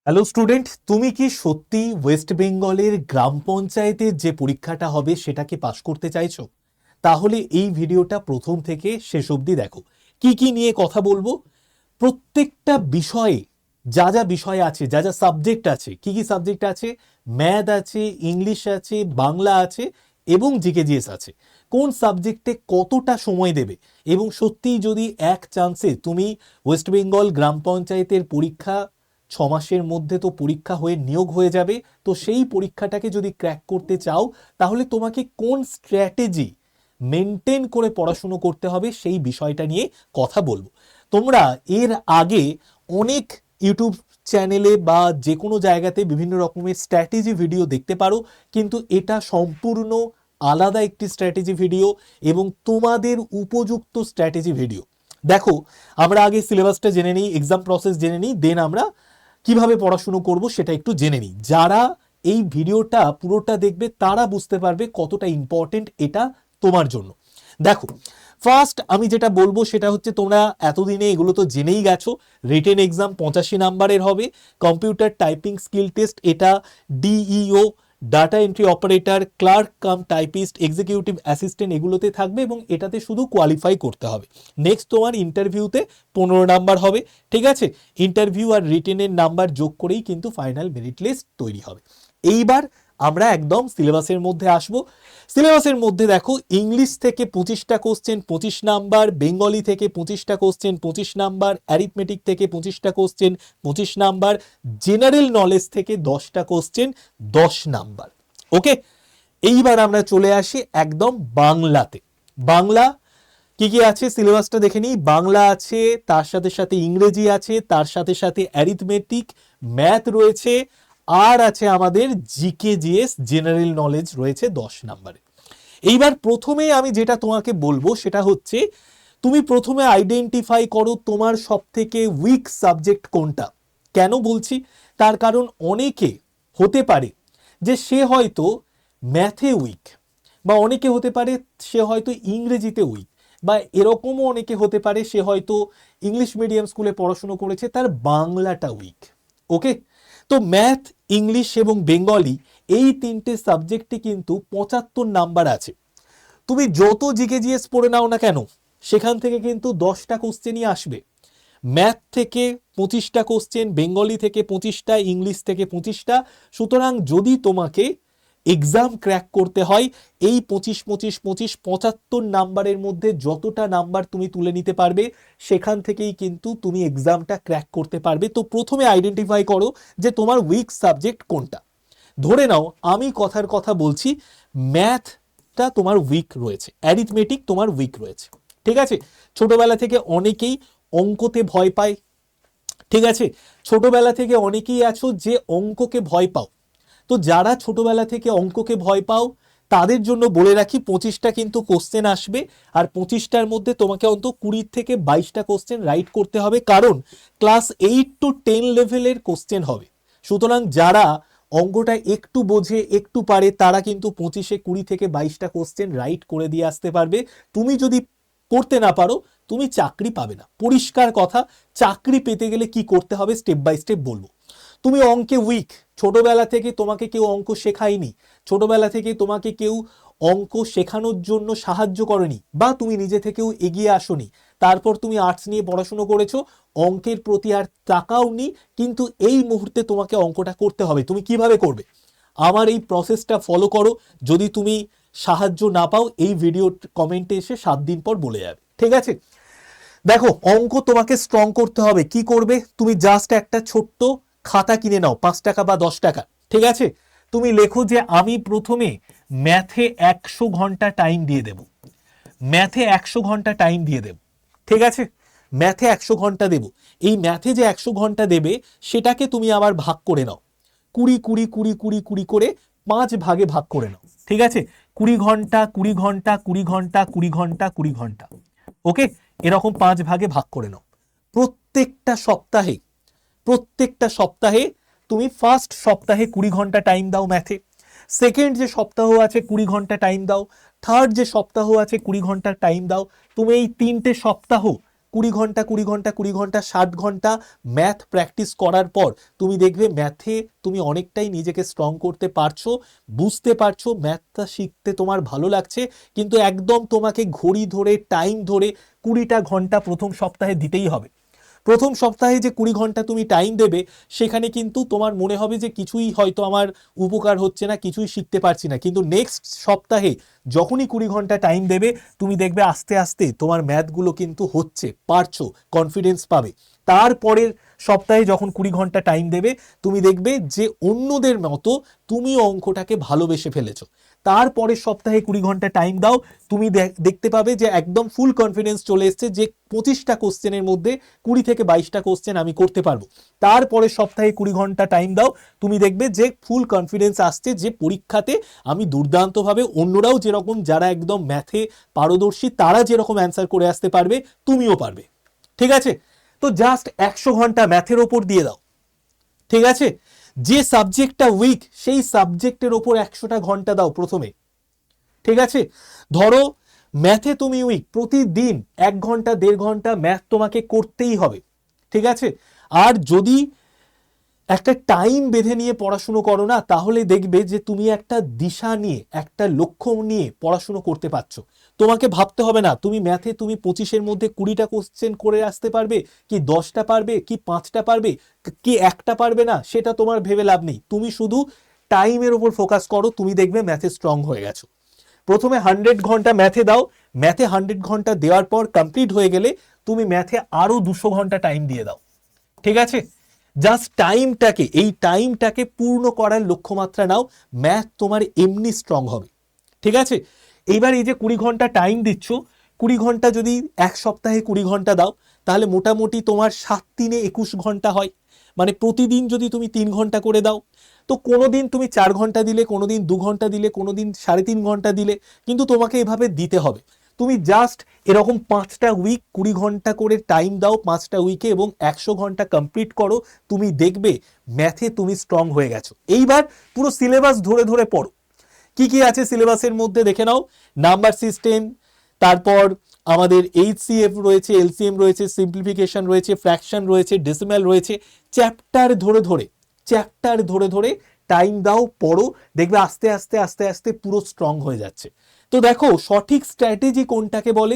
Hello student, তুমি কি সত্যি ওয়েস্ট বেঙ্গলের গ্রাম পঞ্চায়েতের যে পরীক্ষাটা হবে সেটাকে পাশ করতে চাইছো? তাহলে এই ভিডিওটা প্রথম থেকে শেষ অবধি দেখো। কি কি নিয়ে কথা বলবো, প্রত্যেকটা বিষয়ে যা যা বিষয় আছে, যা যা সাবজেক্ট আছে, কি কি সাবজেক্ট আছে, ম্যাথ আছে, ইংলিশ আছে, বাংলা আছে এবং জিকেজিএস আছে, কোন সাবজেক্টে কতটা সময় দেবে, এবং সত্যিই যদি এক চান্সে তুমি ওয়েস্ট বেঙ্গল গ্রাম পঞ্চায়েতের পরীক্ষা 6 মাসের মধ্যে তো পরীক্ষা হয়ে নিয়োগ হয়ে যাবে, তো সেই পরীক্ষাটাকে যদি ক্র্যাক করতে চাও তাহলে তোমাকে কোন স্ট্র্যাটেজি মেনটেন করে পড়াশুনো করতে হবে সেই বিষয়টা নিয়ে কথা বলবো। তোমরা এর আগে অনেক ইউটিউব চ্যানেলে বা যে কোনো জায়গাতে বিভিন্ন রকমের স্ট্র্যাটেজি ভিডিও দেখতে পারো, কিন্তু এটা সম্পূর্ণ আলাদা একটি স্ট্র্যাটেজি ভিডিও এবং তোমাদের উপযুক্ত স্ট্র্যাটেজি ভিডিও। দেখো, আমরা আগে সিলেবাসটা জেনে নিই, এক্সাম প্রসেস জেনে নিই, দেন আমরা কিভাবে পড়াশুনো করব সেটা একটু জেনে নিই। যারা এই ভিডিওটা পুরোটা দেখবে তারা বুঝতে পারবে কতটা ইম্পর্টেন্ট এটা তোমার জন্য। দেখো, ফার্স্ট আমি যেটা বলবো সেটা হচ্ছে, তোমরা এতদিনে এগুলো তো জেনেই গেছো, রিটেন এক্সাম 85 নাম্বারের হবে, কম্পিউটার টাইপিং স্কিল টেস্ট, এটা DEO, data entry operator, clerk cum typist, executive assistant এগুলোতে থাকবে এবং এটাতে শুধু কোয়ালিফাই করতে হবে। নেক্সট তোমার ইন্টারভিউতে 15 নাম্বার হবে, ঠিক আছে? ইন্টারভিউ আর রিটেনের নাম্বার যোগ করেই কিন্তু ফাইনাল মেরিট লিস্ট তৈরি হবে। এইবার আমরা একদম সিলেবাসের মধ্যে আসবো। সিলেবাসের মধ্যে দেখো, ইংলিশ থেকে 25টা কোশ্চেন 25 নাম্বার, বেঙ্গলি থেকে 25টা কোশ্চেন 25 নাম্বার, অ্যারিথমেটিক থেকে 25টা কোশ্চেন 25 নাম্বার, জেনারেল নলেজ থেকে 10টা কোশ্চেন 10 নাম্বার। ওকে, এইবার আমরা চলে আসি একদম বাংলাতে। বাংলা কি কি আছে সিলেবাসটা দেখে নিই। বাংলা আছে, তার সাথে সাথে ইংরেজি আছে, তার সাথে সাথে অ্যারিথমেটিক, ম্যাথ রয়েছে, আর আছে আমাদের জিকেজিএস জেনারেল নলেজ রয়েছে 10 নাম্বারে। এইবার প্রথমে আমি যেটা তোমাকে বলবো সেটা হচ্ছে, তুমি প্রথমে আইডেন্টিফাই করো তোমার সব থেকে উইক সাবজেক্ট কোনটা। কেন বলছি, তার কারণ অনেকে হতে পারে যে সে হয়তো ম্যাথে উইক, বা অনেকে হতে পারে সে হয়তো ইংরেজিতে উইক, বা এরকমও অনেকে হতে পারে সে হয়তো ইংলিশ মিডিয়াম স্কুলে পড়াশুনো করেছে, তার বাংলাটা উইক। ওকে, তো ম্যাথ, ইংলিশ এবং বেঙ্গলি এই তিনটে সাবজেক্টে কিন্তু 75 নাম্বার আছে। তুমি যত জিকেজিএস পড়ে নাও না কেন, সেখান থেকে কিন্তু 10টা কোশ্চেনই আসবে। ম্যাথ থেকে 25টা কোশ্চেন, বেঙ্গলি থেকে 25টা, ইংলিশ থেকে 25টা। সুতরাং যদি তোমাকে এক্সাম ক্র্যাক করতে হয়, এই 25 25 25 75 নাম্বারের মধ্যে যতটা নাম্বার তুমি তুলে নিতে পারবে, সেখান থেকেই কিন্তু তুমি এক্সামটা ক্র্যাক করতে পারবে। তো প্রথমে আইডেন্টিফাই করো যে তোমার উইক সাবজেক্ট কোনটা। ধরে নাও আমি কথার কথা বলছি, ম্যাথটা তোমার উইক রয়েছে, অ্যারিথমেটিক তোমার উইক রয়েছে, ঠিক আছে? ছোটবেলা থেকে অনেকেই অঙ্কতে ভয় পায়, ঠিক আছে? ছোটবেলা থেকে অনেকেই আছো যে অঙ্ককে ভয় পাও। তো যারা ছোটবেলা থেকে অঙ্ককে ভয় পাও তাদের জন্য বলে রাখি, 25টা কিন্তু কোশ্চেন আসবে, আর 25টার মধ্যে তোমাকে অন্তত 20 থেকে 22টা কোশ্চেন রাইট করতে হবে, কারণ ক্লাস 8 to 10 লেভেলের কোশ্চেন হবে। সুতরাং যারা অঙ্কটা একটু বোঝে, একটু পারে, তারা কিন্তু 25-এ 20 থেকে 22টা কোশ্চেন রাইট করে দিয়ে আসতে পারবে। তুমি যদি করতে না পারো, তুমি চাকরি পাবে না, পরিষ্কার কথা। চাকরি পেতে গেলে কি করতে হবে স্টেপ বাই স্টেপ বলবো। তুমি অঙ্কে উইক, ছোটবেলা থেকে তোমাকে কেউ অঙ্ক শেখায়নি, ছোটবেলা থেকে তোমাকে কেউ অঙ্ক শেখানোর জন্য সাহায্য করেনি, বা তুমি নিজে থেকেও এগিয়ে আসোনি, তারপর তুমি আর্টস নিয়ে পড়াশুনো করেছো, অঙ্কের প্রতি আর তাকাওনি, কিন্তু এই মুহূর্তে তোমাকে অঙ্কটা করতে হবে। তুমি কিভাবে করবে? আমার এই প্রসেসটা ফলো করো। যদি তুমি সাহায্য না পাও, এই ভিডিও কমেন্টে এসে 7 দিন পর বলে যাবে, ঠিক আছে? দেখো, অঙ্ক তোমাকে স্ট্রং করতে হবে। কি করবে? তুমি জাস্ট একটা ছোট্ট খাতা কিনে নাও, 5 টাকা বা 10 টাকা, ঠিক আছে? তুমি লেখো যে আমি প্রথমে ম্যাথে 100 ঘন্টা টাইম দিয়ে দেব, ম্যাথে 100 ঘন্টা টাইম দিয়ে দেব, ঠিক আছে? ম্যাথে 100 ঘন্টা দেব। এই ম্যাথে যে 100 ঘন্টা দেবে সেটাকে তুমি আবার ভাগ করে নাও, 20 20 20 20 20 করে 5 ভাগে ভাগ করে নাও, ঠিক আছে? 20 ঘন্টা 20 ঘন্টা 20 ঘন্টা 20 ঘন্টা 20 ঘন্টা, ওকে? এরকম 5 ভাগে ভাগ করে নাও। প্রত্যেকটা সপ্তাহে, প্রত্যেকটা সপ্তাহে তুমি ফার্স্ট সপ্তাহে 20 ঘন্টা টাইম দাও ম্যাথে, সেকেন্ড যে সপ্তাহ আছে 20 ঘন্টা টাইম দাও, থার্ড যে সপ্তাহ আছে 20 ঘন্টা টাইম দাও। তুমি এই 3টে সপ্তাহ 20 ঘন্টা 60 ঘন্টা ম্যাথ প্র্যাকটিস করার পর তুমি দেখবে ম্যাথে তুমি অনেকটাই নিজেকে স্ট্রং করতে পারছো, বুঝতে পারছো, ম্যাথটা শিখতে তোমার ভালো লাগছে। কিন্তু একদম তোমাকে ঘড়ি ধরে টাইম ধরে 20টা ঘন্টা প্রথম সপ্তাহে দিতেই হবে। প্রথম সপ্তাহে যে 20 ঘন্টা তুমি টাইম দেবে, সেখানে কিন্তু তোমার মনে হবে যে কিছুই হয়তো আমার উপকার হচ্ছে না, কিছুই শিখতে পারছি না। কিন্তু নেক্সট সপ্তাহে যখনই 20 ঘন্টা টাইম দেবে, তুমি দেখবে আস্তে আস্তে তোমার ম্যাথগুলো কিন্তু হচ্ছে, পারছো, কনফিডেন্স পাবে। তারপরের সপ্তাহে যখন 20 ঘন্টা টাইম দেবে, তুমি দেখবে যে অন্যদের মতো তুমিও অঙ্কটাকে ভালোবেসে ফেলেছো। তারপরের সপ্তাহে 20 ঘন্টা টাইম দাও, তুমি দেখতে পাবে যে একদম ফুল কনফিডেন্স চলে এসছে যে 25টা কোশ্চেনের মধ্যে 20 থেকে 22টা কোশ্চেন আমি করতে পারবো। তারপরের সপ্তাহে 20 ঘন্টা টাইম দাও, তুমি দেখবে যে ফুল কনফিডেন্স আসছে যে পরীক্ষাতে আমি দুর্দান্তভাবে, অন্যরাও যেরকম যারা একদম ম্যাথে পারদর্শী তারা যেরকম অ্যান্সার করে আসতে পারবে, তুমিও পারবে। ঠিক আছে? তো জাস্ট 100 ঘন্টা ম্যাথের ওপর দিয়ে দাও। ঠিক আছে? যে সাবজেক্টটা উইক সেই সাবজেক্টের ওপর 100টা ঘন্টা দাও প্রথমে। ঠিক আছে? ধরো ম্যাথে তুমি উইক, প্রতিদিন 1 ঘন্টা 1.5 ঘন্টা ম্যাথ তোমাকে করতেই হবে। ঠিক আছে? আর যদি একটা টাইম বেঁধে নিয়ে পড়াশুনো করো না, তাহলে দেখবে যে তুমি একটা দিশা নিয়ে, একটা লক্ষ্য নিয়ে পড়াশুনো করতে পারছো। তোমাকে ভাবতে হবে না তুমি ম্যাথে তুমি 25-এর মধ্যে 20টা কোশ্চেন করে আসতে পারবে, কি 10টা পারবে, কি 5টা পারবে, কি একটা পারবে না, সেটা তোমার ভেবে লাভ নেই। তুমি শুধু টাইমের উপর ফোকাস করো, তুমি দেখবে ম্যাথে স্ট্রং হয়ে গেছো। প্রথমে 100 ঘন্টা ম্যাথে দাও, ম্যাথে 100 ঘন্টা দেওয়ার পর কমপ্লিট হয়ে গেলে তুমি ম্যাথে আরো 200 ঘন্টা টাইম দিয়ে দাও। ঠিক আছে? জাস্ট এই টাইমটাকে পূর্ণ করার লক্ষ্যমাত্রা নাও, ম্যাথ তোমার এমনি স্ট্রং হবে। ঠিক আছে? এইবার এই যে 20 ঘন্টা টাইম দিচ্ছ, 20 ঘন্টা যদি এক সপ্তাহে 20 ঘন্টা দাও, তাহলে মোটামুটি তোমার 7×3=21 ঘন্টা হয়। মানে প্রতিদিন যদি তুমি 3 ঘন্টা করে দাও, তো কোনোদিন তুমি 4 ঘন্টা দিলে, কোনোদিন 2 ঘন্টা দিলে, কোনোদিন 3.5 ঘন্টা দিলে, কিন্তু তোমাকে এভাবে দিতে হবে। তুমি জাস্ট এরকম 5টা উইক 20 ঘন্টা করে টাইম দাও, 5টা উইকে, এবং 100 ঘন্টা কমপ্লিট করো। তুমি দেখবে ম্যাথে তুমি স্ট্রং হয়ে গেছো। এইবার পুরো সিলেবাস ধরে ধরে পড়ো। কি কি আছে সিলেবাসের মধ্যে দেখে নাও। নাম্বার সিস্টেম, তারপর আমাদের এইচসিএফ রয়েছে, এলসিএম রয়েছে, সিম্পলিফিকেশন রয়েছে, ফ্র্যাকশন রয়েছে, ডেসিমাল রয়েছে। চ্যাপ্টার ধরে ধরে টাইম দাও, পড়ো, দেখবে আস্তে আস্তে আস্তে আস্তে পুরো স্ট্রং হয়ে যাচ্ছে। তো দেখো সঠিক স্ট্র্যাটেজি কোনটাকে বলে,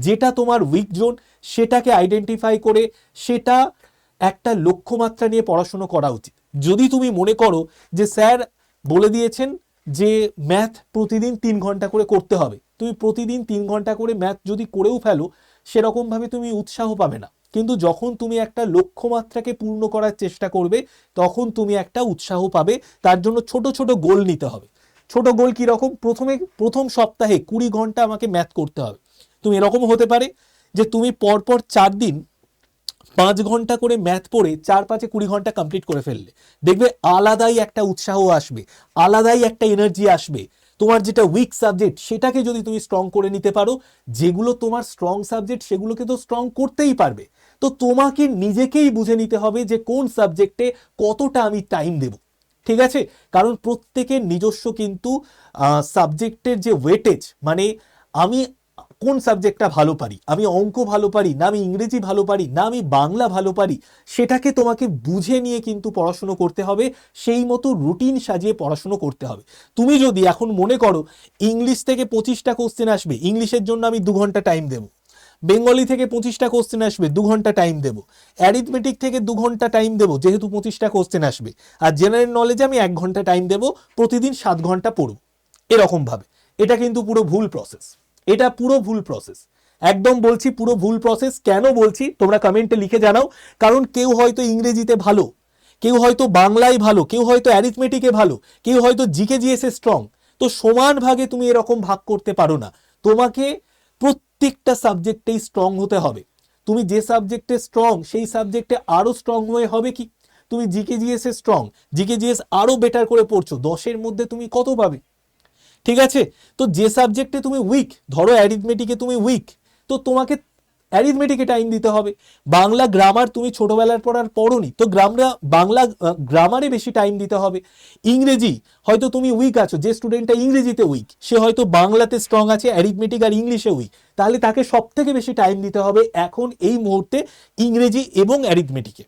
যেটা তোমার উইক জোন সেটাকে আইডেন্টিফাই করে সেটা একটা লক্ষ্যমাত্রা নিয়ে পড়াশোনা করা উচিত। যদি তুমি মনে করো যে স্যার বলে দিয়েছেন যে ম্যাথ প্রতিদিন 3 ঘন্টা করে করতে হবে, তুমি প্রতিদিন 3 ঘন্টা করে ম্যাথ যদি করেও ফেলো, সেরকমভাবে তুমি উৎসাহ পাবে না। কিন্তু যখন তুমি একটা লক্ষ্যমাত্রাকে পূর্ণ করার চেষ্টা করবে, তখন তুমি একটা উৎসাহ পাবে। তার জন্য ছোট ছোট গোল নিতে হবে। ছোট গোল কি রকম? প্রথম সপ্তাহে 20 ঘন্টা আমাকে ম্যাথ করতে হবে। তুমি এরকম হতে পারে যে তুমি পরপর 4 দিন 5 ঘন্টা করে ম্যাথ পড়ে 4×5=20 ঘন্টা কমপ্লিট করে ফেললে, দেখবে আলাদাই একটা উৎসাহ আসবে, আলাদাই একটা এনার্জি আসবে। তোমার যেটা উইক সাবজেক্ট সেটাকে যদি তুমি স্ট্রং করে নিতে পারো, যেগুলো তোমার স্ট্রং সাবজেক্ট সেগুলোকে তো স্ট্রং করতেই পারবে। তো তোমাকে নিজেকেই বুঝে নিতে হবে যে কোন সাবজেক্টে কতটা আমি টাইম দেব। ঠিক আছে? কারণ প্রত্যেকের নিজস্ব কিন্তু সাবজেক্টের যে ওয়েটেজ, মানে আমি কোন সাবজেক্টটা ভালো পারি, আমি অঙ্ক ভালো পারি না, আমি ইংরেজি ভালো পারি না, আমি বাংলা ভালো পারি, সেটাকে তোমাকে বুঝে নিয়ে কিন্তু পড়াশুনো করতে হবে। সেই মতো রুটিন সাজিয়ে পড়াশুনো করতে হবে। তুমি যদি এখন মনে করো ইংলিশ থেকে 25টা কোশ্চেন আসবে, ইংলিশের জন্য আমি 2 ঘন্টা টাইম দেবো, বেঙ্গলি থেকে 25টা কোশ্চেন আসবে, 2 ঘন্টা টাইম দেবো, অ্যারিথমেটিক থেকে 2 ঘন্টা টাইম দেবো যেহেতু 25টা কোশ্চেন আসবে, আর জেনারেল নলেজে আমি 1 ঘন্টা টাইম দেবো, প্রতিদিন 7 ঘন্টা পড়ব, এরকম ভাবে। এটা কিন্তু পুরো ভুল প্রসেস, এটা পুরো ভুল প্রসেস, একদম বলছি পুরো ভুল প্রসেস। কেন বলছি তোমরা কমেন্টে লিখে জানাও। কারণ কেউ হয়তো ইংরেজিতে ভালো, কেউ হয়তো বাংলায় ভালো, কেউ হয়তো অ্যারিথমেটিকে ভালো, কেউ হয়তো জিকে জিএসে স্ট্রং। তো সমান ভাগে তুমি এরকম ভাগ করতে পারো না। তোমাকে প্রত্যেকটা সাবজেক্টেই স্ট্রং হতে হবে। তুমি যে সাবজেক্টে স্ট্রং সেই সাবজেক্টে আরো স্ট্রং হয়ে হবে কি, তুমি GK GS a strong, GK GS আরো বেটার করে পড়ছো, 10-এর মধ্যে তুমি কত পাবে? ঠিক আছে? তো যে সাবজেক্টে তুমি উইক, ধরো অ্যারিথমেটিকে তুমি উইক, তো তোমাকে অ্যারিথমেটিকে টাইম দিতে হবে। বাংলা গ্রামার তুমি ছোটবেলার পর আর পড়োনি, তো বাংলা গ্রামারে বেশি টাইম দিতে হবে। ইংরেজি হয়তো তুমি উইক আছো, যে স্টুডেন্টটা ইংরেজিতে উইক সে হয়তো বাংলাতে স্ট্রং আছে, অ্যারিথমেটিক আর ইংলিশে উইক, তাহলে তাকে সব থেকে বেশি টাইম দিতে হবে এখন এই মুহূর্তে ইংরেজি এবং অ্যারিথমেটিকে।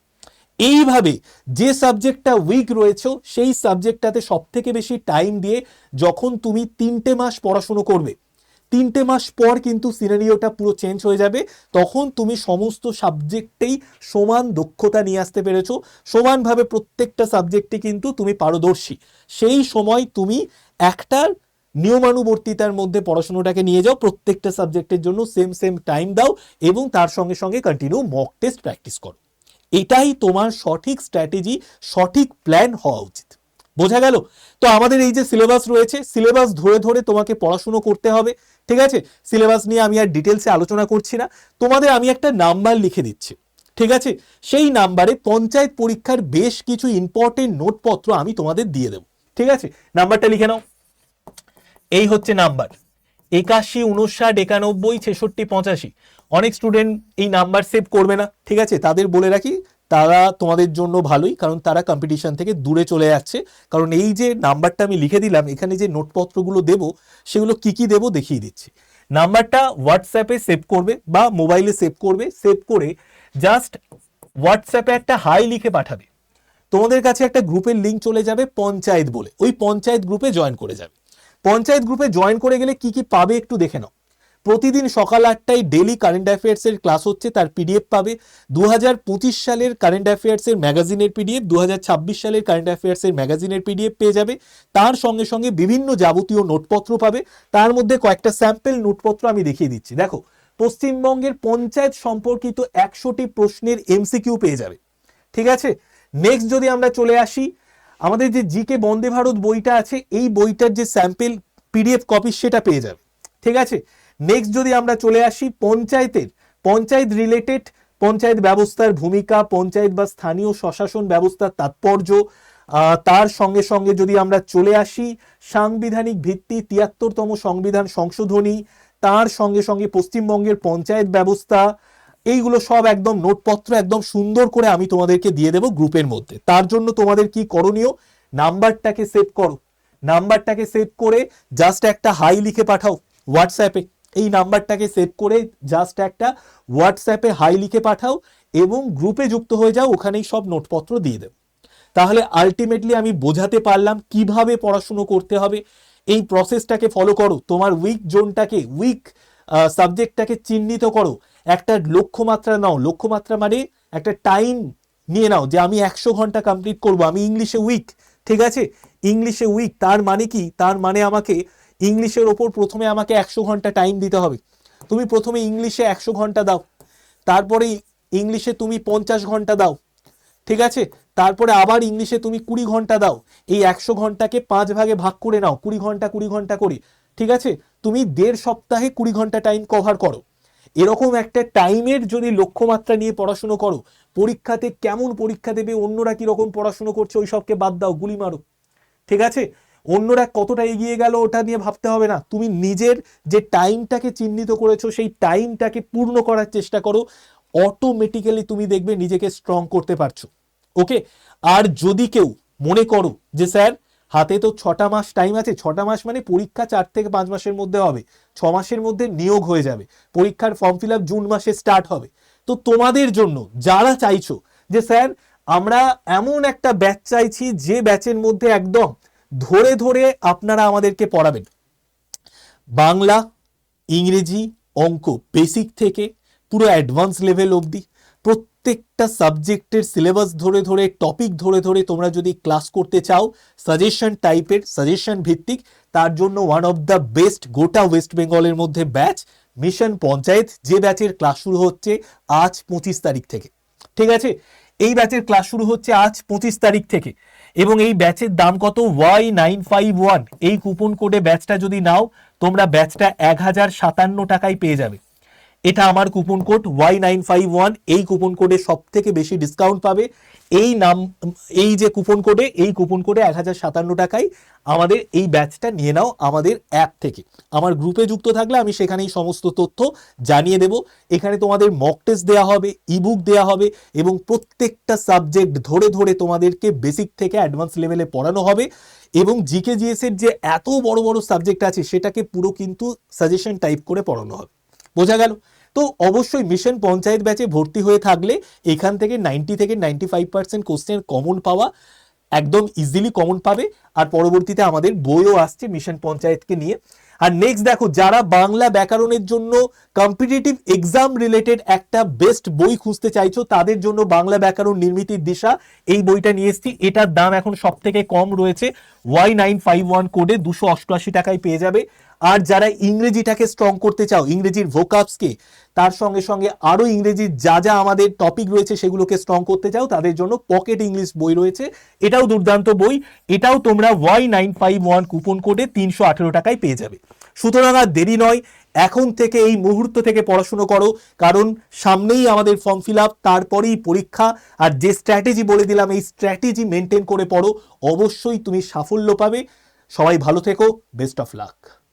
এইভাবে যে সাবজেক্টটা উইক রয়েছে সেই সাবজেক্টটাতে সব থেকে বেশি টাইম দিয়ে যখন তুমি 3টে মাস পড়াশুনো করবে, 3টে মাস পর কিন্তু সিনারিওটা পুরো চেঞ্জ হয়ে যাবে। তখন তুমি সমস্ত সাবজেক্টেই সমান দক্ষতা নিয়ে আসতে পেরেছো, সমানভাবে প্রত্যেকটা সাবজেক্টে কিন্তু তুমি পারদর্শী। সেই সময় তুমি একটা নিয়মানুবর্তিতার মধ্যে পড়াশোনাটাকে নিয়ে যাও, প্রত্যেকটা সাবজেক্টের জন্য সেম টাইম দাও এবং তার সঙ্গে সঙ্গে কন্টিনিউ মক টেস্ট প্র্যাকটিস করো। এটাই তোমার সঠিক স্ট্র্যাটেজি, সঠিক প্ল্যান হওয়া উচিত। বোঝা গেল? তো আমাদের এই যে সিলেবাস রয়েছে, সিলেবাস ধরে ধরে তোমাকে পড়াশুনো করতে হবে, ঠিক আছে? সিলেবাস নিয়ে আমি আর ডিটেলসে আলোচনা করছি না, তোমাদের আমি একটা নাম্বার লিখে দিচ্ছি, ঠিক আছে? সেই নাম্বারে পঞ্চায়েত পরীক্ষার বেশ কিছু ইম্পর্টেন্ট নোটপত্র আমি তোমাদের দিয়ে দেবো, ঠিক আছে? নাম্বারটা লিখে নাও। এই হচ্ছে নাম্বার 81 59 91 66 85। অনেক স্টুডেন্ট এই নাম্বার সেভ করবে না, ঠিক আছে? তাদের বলে রাখি, তারা তোমাদের জন্য ভালোই, কারণ তারা কম্পিটিশন থেকে দূরে চলে যাচ্ছে। কারণ এই যে নাম্বারটা আমি লিখে দিলাম, এখানে যে নোটপত্রগুলো দেবো সেগুলো কি কি দেবো দেখিয়ে দিচ্ছি। নাম্বারটা হোয়াটসঅ্যাপে সেভ করবে বা মোবাইলে সেভ করবে, সেভ করে জাস্ট হোয়াটসঅ্যাপে একটা হাই লিখে পাঠাবে। তোমাদের কাছে একটা গ্রুপের লিঙ্ক চলে যাবে পঞ্চায়েত বলে, ওই পঞ্চায়েত গ্রুপে জয়েন করে যাবে। পঞ্চায়েত গ্রুপে জয়েন করে গেলে কি কি পাবে একটু দেখে নাও। প্রতিদিন সকাল 8টায় ডেলি কারেন্ট অ্যাফেয়ার্সের ক্লাস হচ্ছে, তার পিডিএফ পাবে। 2025 সালের কারেন্ট অ্যাফেয়ার্সের ম্যাগাজিনের পিডিএফ, 2026 সালের কারেন্ট অ্যাফেয়ার্সের ম্যাগাজিনের পিডিএফ পেয়ে যাবে। তার সঙ্গে সঙ্গে বিভিন্ন যাবতীয় নোটপত্র পাবে। তার মধ্যে কয়েকটা স্যাম্পল নোটপত্র আমি দেখিয়ে দিচ্ছি। দেখো, পশ্চিমবঙ্গের পঞ্চায়েত সম্পর্কিত 100টি প্রশ্নের এমসিকিউ পেয়ে যাবে, ঠিক আছে? নেক্সট যদি আমরা চলে আসি, আমাদের যে জিকে বন্দে ভারত বইটা আছে, এই বইটার যে স্যাম্পল পিডিএফ কপি সেটা পেয়ে যাবে, ঠিক আছে? নেক্সট যদি আমরা চলে আসি পঞ্চায়েত রিলেটেড, পঞ্চায়েত ব্যবস্থার ভূমিকা, পঞ্চায়েত বা স্থানীয় স্বশাসন ব্যবস্থার তাৎপর্য, তার সঙ্গে সঙ্গে যদি আমরা চলে আসি সাংবিধানিক ভিত্তি 73তম সংবিধান সংশোধনী, তার সঙ্গে সঙ্গে পশ্চিমবঙ্গের পঞ্চায়েত ব্যবস্থা, এইগুলো সব একদম নোটপত্র একদম সুন্দর করে আমি তোমাদেরকে দিয়ে দেবো গ্রুপের মধ্যে। তার জন্য তোমাদের কি করণীয়, নাম্বারটাকে সেভ করো, নাম্বারটাকে সেভ করে জাস্ট একটা হাই লিখে পাঠাও হোয়াটসঅ্যাপে। এই নাম্বারটাকে সেভ করে জাস্ট একটা হোয়াটসঅ্যাপে হাই লিখে পাঠাও এবং গ্রুপে যুক্ত হয়ে যাও, ওখানেই সব নোটপত্র দিয়ে দেবো। তাহলে আলটিমেটলি আমি বোঝাতে পারলাম কিভাবে পড়াশুনো করতে হবে। এই প্রসেসটাকে ফলো করো, তোমার উইক জোনটাকে, উইক সাবজেক্টটাকে চিহ্নিত করো, একটা লক্ষ্যমাত্রা নাও। লক্ষ্যমাত্রা মানে একটা টাইম নিয়ে নাও যে আমি 100 ঘন্টা কমপ্লিট করব। আমি ইংলিশে উইক, ঠিক আছে? ইংলিশে উইক তার মানে কি? তার মানে আমাকে ইংলিশের ওপর প্রথমে আমাকে 100 ঘন্টা টাইম দিতে হবে। তুমি প্রথমে ইংলিশে 100 ঘন্টা দাও, তারপরে ইংলিশে তুমি 50 ঘন্টা দাও, ঠিক আছে? তারপরে আবার ইংলিশে তুমি 20 ঘন্টা দাও। এই 100 ঘন্টাকে 5 ভাগে ভাগ করে নাও, 20 ঘন্টা 20 ঘন্টা করে, ঠিক আছে? তুমি 1.5 সপ্তাহে 20 ঘন্টা টাইম কভার করো। এরকম একটা টাইমের যদি লক্ষ্যমাত্রা নিয়ে পড়াশুনো করো, পরীক্ষাতে কেমন পরীক্ষা দেবে, অন্যরা কি রকম পড়াশুনো করছে ওই সবকে বাদ দাও, গুলি মারো, ঠিক আছে? অন্যরা কতটা এগিয়ে গেল ওটা নিয়ে ভাবতে হবে না, তুমি নিজের যে টাইমটাকে চিহ্নিত করেছো সেই টাইমটাকে পূর্ণ করার চেষ্টা করো। অটোমেটিক্যালি তুমি দেখবে নিজেকে স্ট্রং করতে পারছো, ওকে? আর যদি কেউ মনে করো যে স্যার হাতে তো 6টা মাস টাইম আছে, 6টা মাস মানে পরীক্ষা 4 থেকে 5 মাসের মধ্যে হবে, 6 মাসের মধ্যে নিয়োগ হয়ে যাবে, পরীক্ষার ফর্ম ফিল আপ জুন মাসে স্টার্ট হবে, তো তোমাদের জন্য যারা চাইছো যে স্যার আমরা এমন একটা ব্যাচ চাইছি যে ব্যাচের মধ্যে একদম ধরে ধরে আপনারা আমাদেরকে পড়াবেন, বাংলা, ইংরেজি, অঙ্ক বেসিক থেকে পুরো অ্যাডভান্স লেভেল অবধি প্রত্যেকটা সাবজেক্টের সিলেবাস ধরে ধরে, টপিক ধরে ধরে তোমরা যদি ক্লাস করতে চাও সাজেশন টাইপের, সাজেশন ভিত্তিক, তার জন্য ওয়ান অফ দ্য বেস্ট গোটা ওয়েস্ট বেঙ্গলের মধ্যে ব্যাচ মিশন পঞ্চায়েত, যে ব্যাচের ক্লাস শুরু হচ্ছে আজ 25 তারিখ থেকে, ঠিক আছে? এই ব্যাচের ক্লাস শুরু হচ্ছে আজ 25 তারিখ থেকে এবং এই ব্যাচের দাম কত? Y951। এই কুপন কোডে ব্যাচটা যদি নাও তোমরা ব্যাচটা 1057 টাকায় পেয়ে যাবে। এটা আমার কুপন কোড Y951, এই কুপন কোডে সব থেকে বেশি ডিসকাউন্ট পাবে। এই নাম, এই যে কুপন কোডে, এই কুপন কোডে 1057 টাকায় আমাদের এই ব্যাচটা নিয়ে নাও আমাদের অ্যাপ থেকে। আমার গ্রুপে যুক্ত থাকলে আমি সেখানেই সমস্ত তথ্য জানিয়ে দেব। এখানে তোমাদের মক টেস্ট দেওয়া হবে, ইবুক দেওয়া হবে এবং প্রত্যেকটা সাবজেক্ট ধরে ধরে তোমাদেরকে বেসিক থেকে অ্যাডভান্স লেভেলে পড়ানো হবে এবং জিকে জিএস এর যে এত বড় বড় সাবজেক্ট আছে সেটাকে পুরো কিন্তু সাজেশন টাইপ করে পড়ানো হবে। বোঝা গেল? তো অবশ্যই মিশন পঞ্চায়েত ব্যাচে ভর্তি হয়ে থাকলে এখান থেকে 90 থেকে 95% কোশ্চেন কমন পাওয়া, একদম ইজিলি কমন পাবে। আর পরবর্তীতে আমাদের বইও আসছে মিশন পঞ্চায়েতকে নিয়ে। আর নেক্সট দেখো, যারা বাংলা ব্যাকরণের জন্য কম্পিটিটিভ এক্সাম রিলেটেড একটা বেস্ট বই খুঁজতে চাইছো, তাদের জন্য বাংলা ব্যাকরণ নির্মিতির দিশা এই বইটা নিয়ে এসেছি। এটার দাম এখন সব থেকে কম রয়েছে, Y951 কোডে 288 টাকায় পেয়ে যাবে। আর যারা ইংরেজিটাকে স্ট্রং করতে চাও, ইংরেজির ভোকাবসকে, তার সঙ্গে সঙ্গে আরো ইংরেজির যা যা আমাদের টপিক রয়েছে সেগুলোকে স্ট্রং করতে চাও, তাদের জন্য পকেট ইংলিশ বই রয়েছে। এটাও দুর্দান্ত বই, এটাও তোমরা Y951 কুপন কোডে 318 টাকায় পেয়ে যাবে। সুতরাং আর দেরি নয়, এখন থেকে এই মুহূর্ত থেকে পড়াশুনো করো, কারণ সামনেই আমাদের ফর্ম ফিল আপ, তারপরেই পরীক্ষা। আর যে স্ট্র্যাটেজি বলে দিলাম, এই স্ট্র্যাটেজি মেনটেন করে পড়ো, অবশ্যই তুমি সাফল্য পাবে। সবাই ভালো থেকো, বেস্ট অফ লাক।